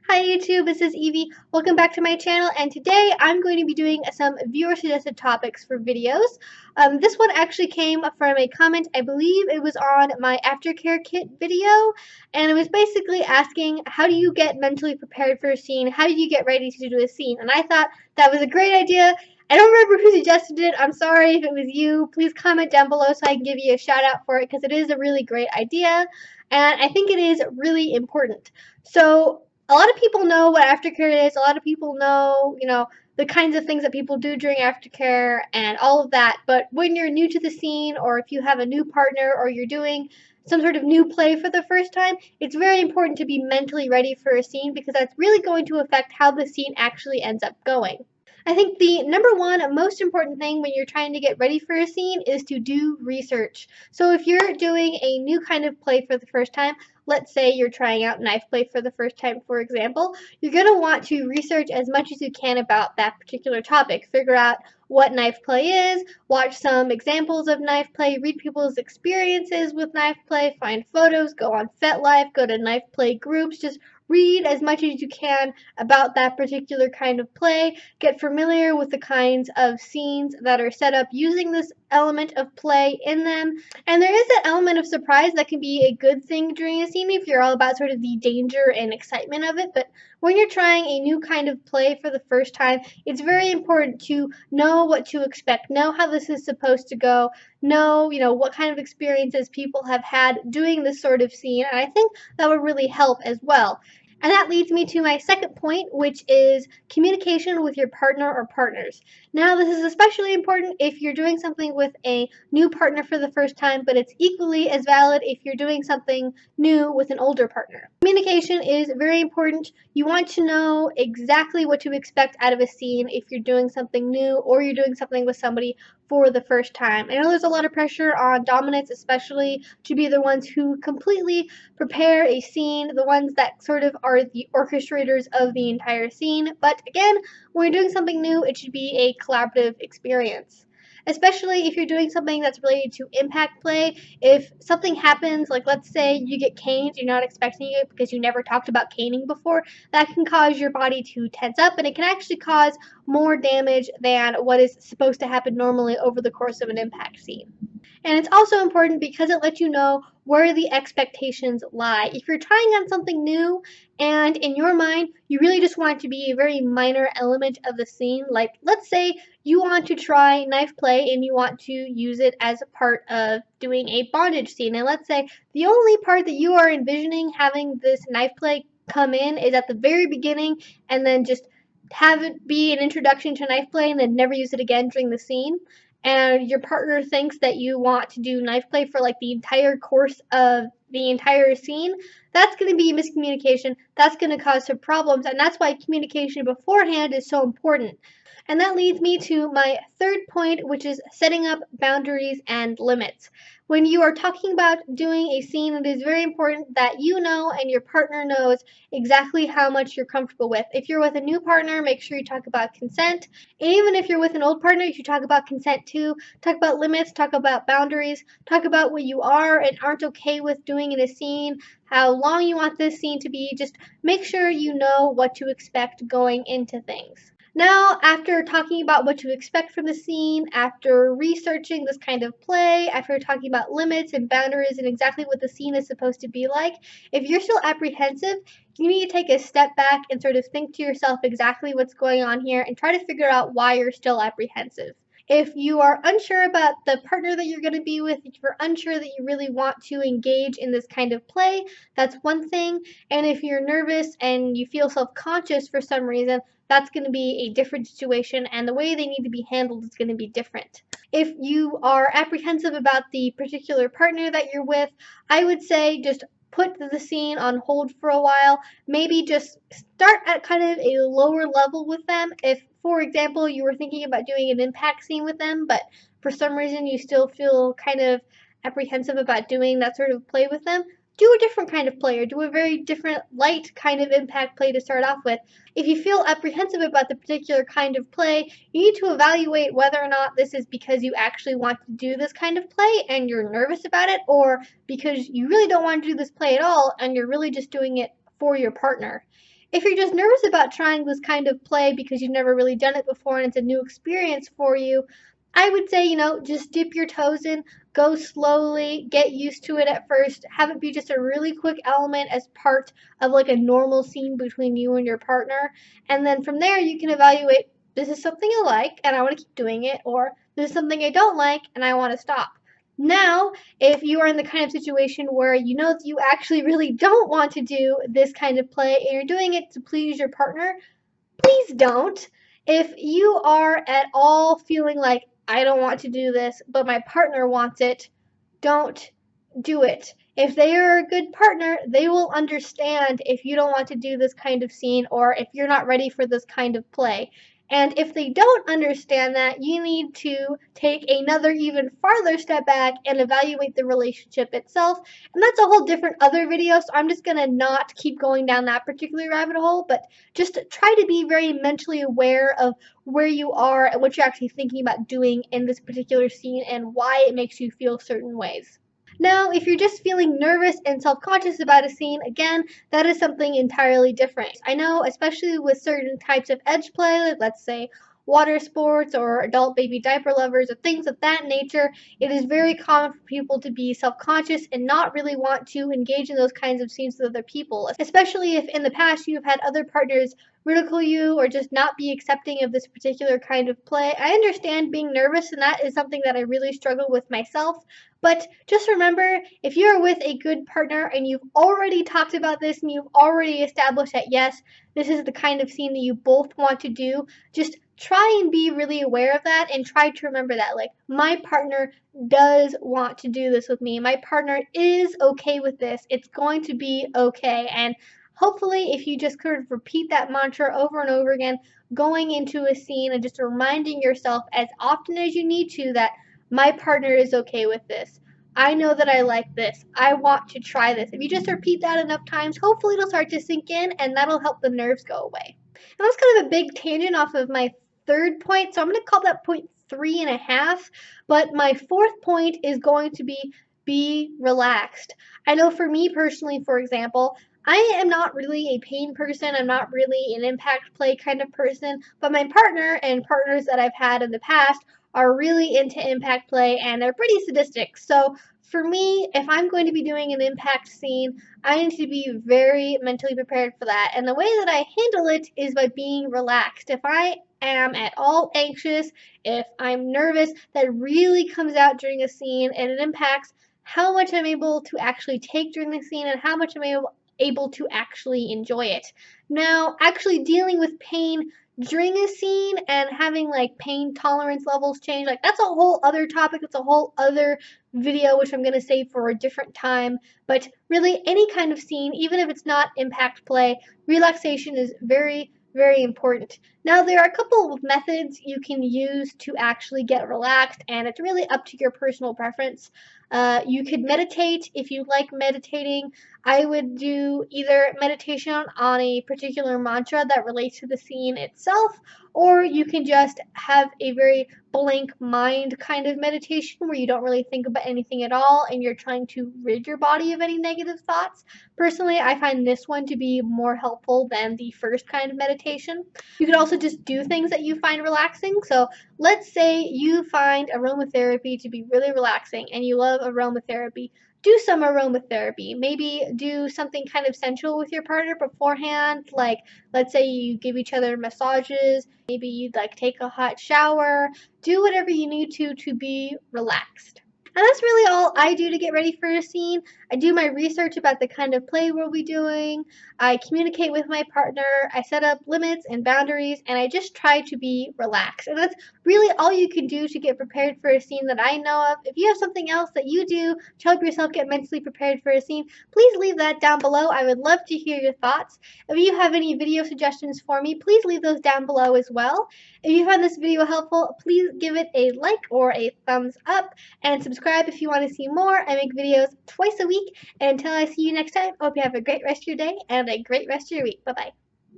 Hi YouTube, this is Evie. Welcome back to my channel, and today I'm going to be doing some viewer suggested topics for videos. This one actually came from a comment. I believe it was on my aftercare kit video, and it was basically asking, how do you get mentally prepared for a scene? How do you get ready to do a scene? And I thought that was a great idea. I don't remember who suggested it. I'm sorry if it was you. Please comment down below so I can give you a shout out for it, because it is a really great idea, and I think it is really important. So a lot of people know what aftercare is. A lot of people know, the kinds of things that people do during aftercare and all of that. But when you're new to the scene, or if you have a new partner, or you're doing some sort of new play for the first time, it's very important to be mentally ready for a scene, because that's really going to affect how the scene actually ends up going. I think the number one most important thing when you're trying to get ready for a scene is to do research. So if you're doing a new kind of play for the first time, let's say you're trying out knife play for the first time, for example, you're going to want to research as much as you can about that particular topic. Figure out what knife play is, watch some examples of knife play, read people's experiences with knife play, find photos, go on FetLife, go to knife play groups, just read as much as you can about that particular kind of play, get familiar with the kinds of scenes that are set up using this element of play in them. And there is an element of surprise that can be a good thing during a scene if you're all about sort of the danger and excitement of it. But when you're trying a new kind of play for the first time, it's very important to know what to expect, know how this is supposed to go, know, what kind of experiences people have had doing this sort of scene. And I think that would really help as well. And that leads me to my second point, which is communication with your partner or partners. Now, this is especially important if you're doing something with a new partner for the first time, but it's equally as valid if you're doing something new with an older partner. Communication is very important. You want to know exactly what to expect out of a scene if you're doing something new or you're doing something with somebody for the first time. I know there's a lot of pressure on dominants, especially, to be the ones who completely prepare a scene, the ones that sort of are the orchestrators of the entire scene. But again, when you're doing something new, it should be a collaborative experience. Especially if you're doing something that's related to impact play. If something happens, like let's say you get caned, you're not expecting it because you never talked about caning before, that can cause your body to tense up, and it can actually cause more damage than what is supposed to happen normally over the course of an impact scene. And it's also important because it lets you know where the expectations lie. If you're trying on something new and in your mind you really just want it to be a very minor element of the scene, like let's say you want to try knife play and you want to use it as a part of doing a bondage scene, and let's say the only part that you are envisioning having this knife play come in is at the very beginning, and then just have it be an introduction to knife play and then never use it again during the scene, and your partner thinks that you want to do knife play for like the entire course of the entire scene, that's going to be miscommunication. That's going to cause some problems, and that's why communication beforehand is so important. And that leads me to my third point, which is setting up boundaries and limits. When you are talking about doing a scene, it is very important that you know and your partner knows exactly how much you're comfortable with. If you're with a new partner, make sure you talk about consent. And even if you're with an old partner, you should talk about consent too. Talk about limits, talk about boundaries, talk about what you are and aren't okay with doing in a scene, how long you want this scene to be. Just make sure you know what to expect going into things. Now, after talking about what to expect from the scene, after researching this kind of play, after talking about limits and boundaries and exactly what the scene is supposed to be like, if you're still apprehensive, you need to take a step back and sort of think to yourself exactly what's going on here and try to figure out why you're still apprehensive. If you are unsure about the partner that you're going to be with, if you're unsure that you really want to engage in this kind of play, that's one thing. And if you're nervous and you feel self-conscious for some reason, that's going to be a different situation, and the way they need to be handled is going to be different. If you are apprehensive about the particular partner that you're with, I would say just put the scene on hold for a while. Maybe just start at kind of a lower level with them. If, for example, you were thinking about doing an impact scene with them, but for some reason you still feel kind of apprehensive about doing that sort of play with them, do a different kind of play or do a very different light kind of impact play to start off with. If you feel apprehensive about the particular kind of play, you need to evaluate whether or not this is because you actually want to do this kind of play and you're nervous about it, or because you really don't want to do this play at all and you're really just doing it for your partner. If you're just nervous about trying this kind of play because you've never really done it before and it's a new experience for you, I would say, just dip your toes in, go slowly, get used to it at first, have it be just a really quick element as part of like a normal scene between you and your partner. And then from there, you can evaluate, this is something I like and I want to keep doing it, or this is something I don't like and I want to stop. Now, if you are in the kind of situation where you know that you actually really don't want to do this kind of play and you're doing it to please your partner, please don't. If you are at all feeling like, I don't want to do this, but my partner wants it, don't do it. If they are a good partner, they will understand if you don't want to do this kind of scene or if you're not ready for this kind of play. And if they don't understand that, you need to take another even farther step back and evaluate the relationship itself. And that's a whole different other video, so I'm just going to not keep going down that particular rabbit hole, but just try to be very mentally aware of where you are and what you're actually thinking about doing in this particular scene and why it makes you feel certain ways. Now, if you're just feeling nervous and self-conscious about a scene, again, that is something entirely different. I know, especially with certain types of edge play, like let's say water sports or adult baby diaper lovers or things of that nature, it is very common for people to be self-conscious and not really want to engage in those kinds of scenes with other people, especially if in the past you've had other partners ridicule you or just not be accepting of this particular kind of play. I understand being nervous, and that is something that I really struggle with myself. But just remember, if you're with a good partner and you've already talked about this and you've already established that yes, this is the kind of scene that you both want to do, just try and be really aware of that and try to remember that. Like, my partner does want to do this with me. My partner is okay with this. It's going to be okay. And hopefully, if you just kind of repeat that mantra over and over again, going into a scene and just reminding yourself as often as you need to that my partner is okay with this. I know that I like this. I want to try this. If you just repeat that enough times, hopefully it'll start to sink in and that'll help the nerves go away. And that's kind of a big tangent off of my third point, so I'm going to call that point 3.5. But my fourth point is going to be relaxed. I know for me personally, for example, I am not really a pain person. I'm not really an impact play kind of person, but my partner and partners that I've had in the past are really into impact play and they're pretty sadistic. So for me, if I'm going to be doing an impact scene, I need to be very mentally prepared for that. And the way that I handle it is by being relaxed. If I am at all anxious, if I'm nervous, that really comes out during a scene and it impacts how much I'm able to actually take during the scene and how much I'm able to actually enjoy it. Now, actually dealing with pain during a scene and having like pain tolerance levels change, like that's a whole other topic. It's a whole other video, which I'm going to save for a different time. But really, any kind of scene, even if it's not impact play, relaxation is very, very important. Now, there are a couple of methods you can use to actually get relaxed, and it's really up to your personal preference. You could meditate if you like meditating. I would do either meditation on a particular mantra that relates to the scene itself, or you can just have a very blank mind kind of meditation where you don't really think about anything at all and you're trying to rid your body of any negative thoughts. Personally, I find this one to be more helpful than the first kind of meditation. You could also just do things that you find relaxing. So let's say you find aromatherapy to be really relaxing and you love aromatherapy. Do some aromatherapy. Maybe do something kind of sensual with your partner beforehand. Like, let's say you give each other massages. Maybe you'd like take a hot shower. Do whatever you need to be relaxed. And that's really all I do to get ready for a scene. I do my research about the kind of play we'll be doing. I communicate with my partner. I set up limits and boundaries, and I just try to be relaxed. And that's really all you can do to get prepared for a scene that I know of. If you have something else that you do to help yourself get mentally prepared for a scene, please leave that down below. I would love to hear your thoughts. If you have any video suggestions for me, please leave those down below as well. If you found this video helpful, please give it a like or a thumbs up, and subscribe if you want to see more. I make videos twice a week, and until I see you next time, I hope you have a great rest of your day and a great rest of your week. Bye-bye.